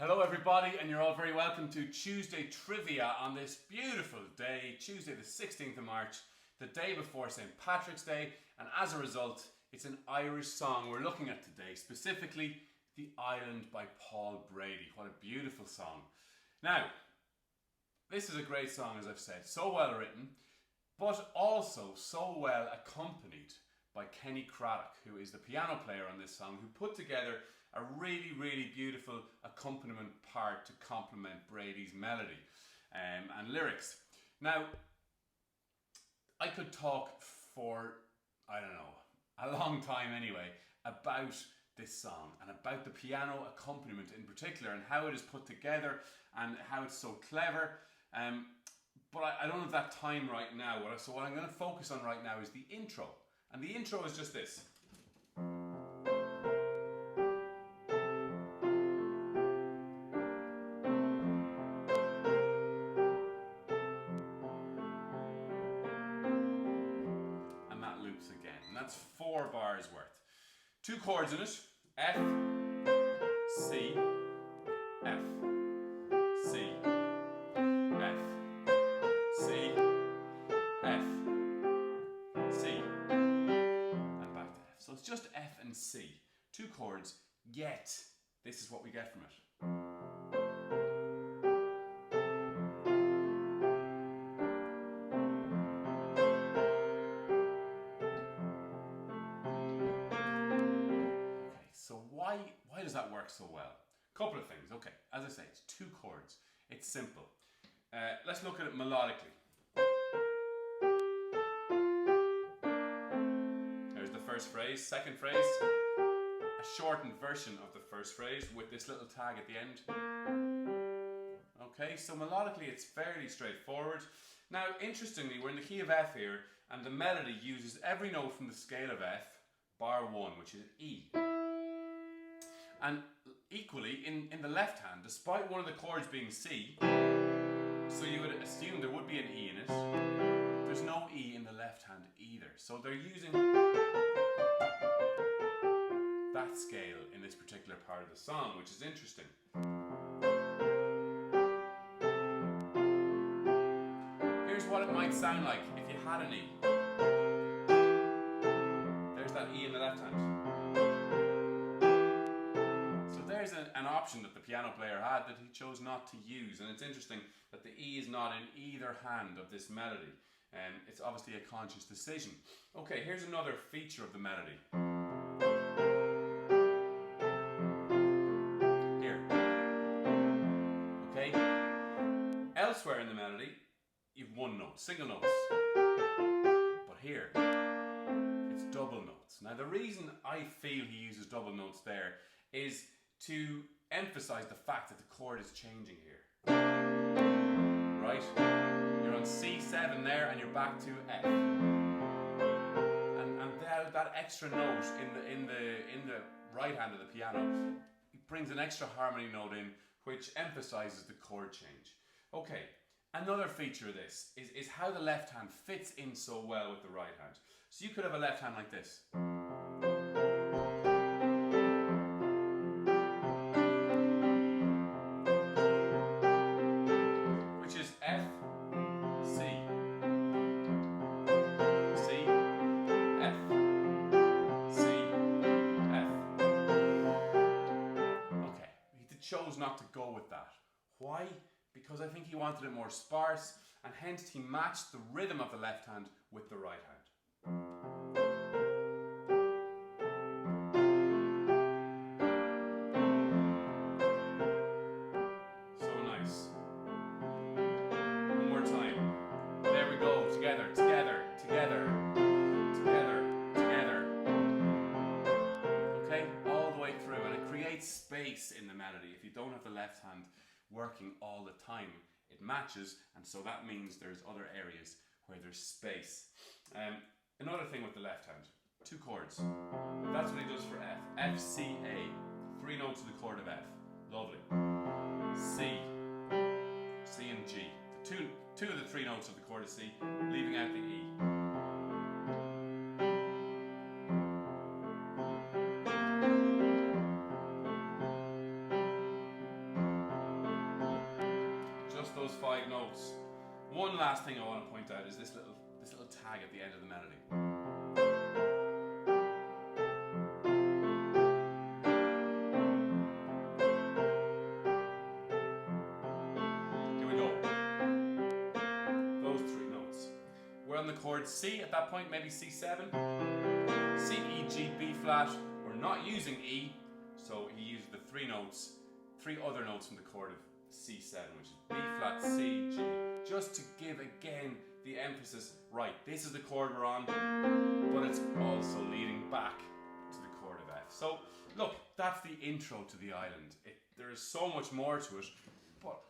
Hello everybody, and you're all very welcome to Tuesday Trivia on this beautiful day, Tuesday the 16th of March, the day before St. Patrick's Day, and as a result, it's an Irish song we're looking at today, specifically The Island by Paul Brady. What a beautiful song. Now, this is a great song, as I've said, so well written, but also so well accompanied by Kenny Craddock, who is the piano player on this song, who put together a really beautiful accompaniment part to complement Brady's melody and lyrics. Now, I could talk for, I don't know, a long time anyway, about this song and about the piano accompaniment in particular and how it is put together and how it's so clever. But I don't have that time right now, so what I'm going to focus on right now is the intro. And the intro is just this. Again, and that's 4 bars worth. 2 chords in it: F, C, F, C, F, C, F, C, and back to F. So it's just F and C, 2 chords, yet this is what we get from it. Why does that work so well? Couple of things. Okay, as I say, it's 2 chords. It's simple. Let's look at it melodically. There's the first phrase. Second phrase, a shortened version of the first phrase with this little tag at the end. Okay, so melodically it's fairly straightforward. Now, interestingly, we're in the key of F here, and the melody uses every note from the scale of F, bar 1, which is E. And equally, in the left hand, despite one of the chords being C, so you would assume there would be an E in it, there's no E in the left hand either. So they're using that scale in this particular part of the song, which is interesting. Here's what it might sound like if you had an E. There's that E in the left hand. There's an option that the piano player had that he chose not to use, and it's interesting that the E is not in either hand of this melody, and it's obviously a conscious decision. Okay, here's another feature of the melody. Here. Okay? Elsewhere in the melody, you've 1 note, single notes. But here, it's double notes. Now the reason I feel he uses double notes there is to emphasize the fact that the chord is changing here. Right? You're on C7 there and you're back to F. And that extra note in the right hand of the piano brings an extra harmony note in which emphasizes the chord change. Okay, another feature of this is how the left hand fits in so well with the right hand. So you could have a left hand like this. Chose not to go with that. Why? Because I think he wanted it more sparse, and hence he matched the rhythm of the left hand with the right hand. So nice. One more time. There we go. Together, together, together, together, together. Okay? All the way through, and it creates space in the melody. If you don't have the left hand working all the time, it matches, and so that means there's other areas where there's space. Another thing with the left hand, 2 chords. That's what he does for F. F, C, A. 3 notes of the chord of F. Lovely. C. C and G. The two of the 3 notes of the chord of C, leaving out the E. One last thing I want to point out is this little tag at the end of the melody. Here we go. Those three notes. We're on the chord C at that point, maybe C7. C, E, G, B flat. We're not using E, so he uses the three other notes from the chord of C7, which is B flat, C, G. Just to give again the emphasis, right, this is the chord we're on, but it's also leading back to the chord of F. So look, that's the intro to the island. There is so much more to it, but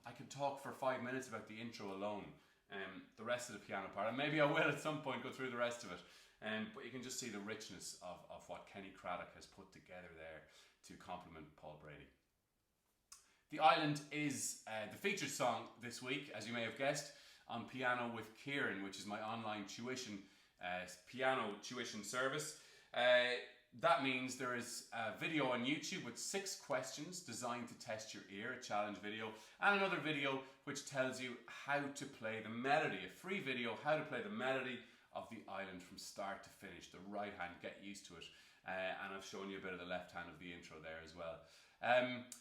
I could talk for 5 minutes about the intro alone. The rest of the piano part, and maybe I will at some point go through the rest of it. But you can just see the richness of what Kenny Craddock has put together there to complement Paul Brady. The Island is the featured song this week, as you may have guessed, on Piano with Kieran, which is my online piano tuition service. That means there is a video on YouTube with 6 questions designed to test your ear, a challenge video, and another video which tells you how to play the melody, a free video, how to play the melody of the Island from start to finish. The right hand, get used to it. And I've shown you a bit of the left hand of the intro there as well.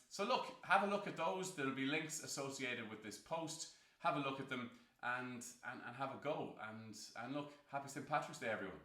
So look, have a look at those. There'll be links associated with this post. Have a look at them and have a go. And look, happy St. Patrick's Day, everyone.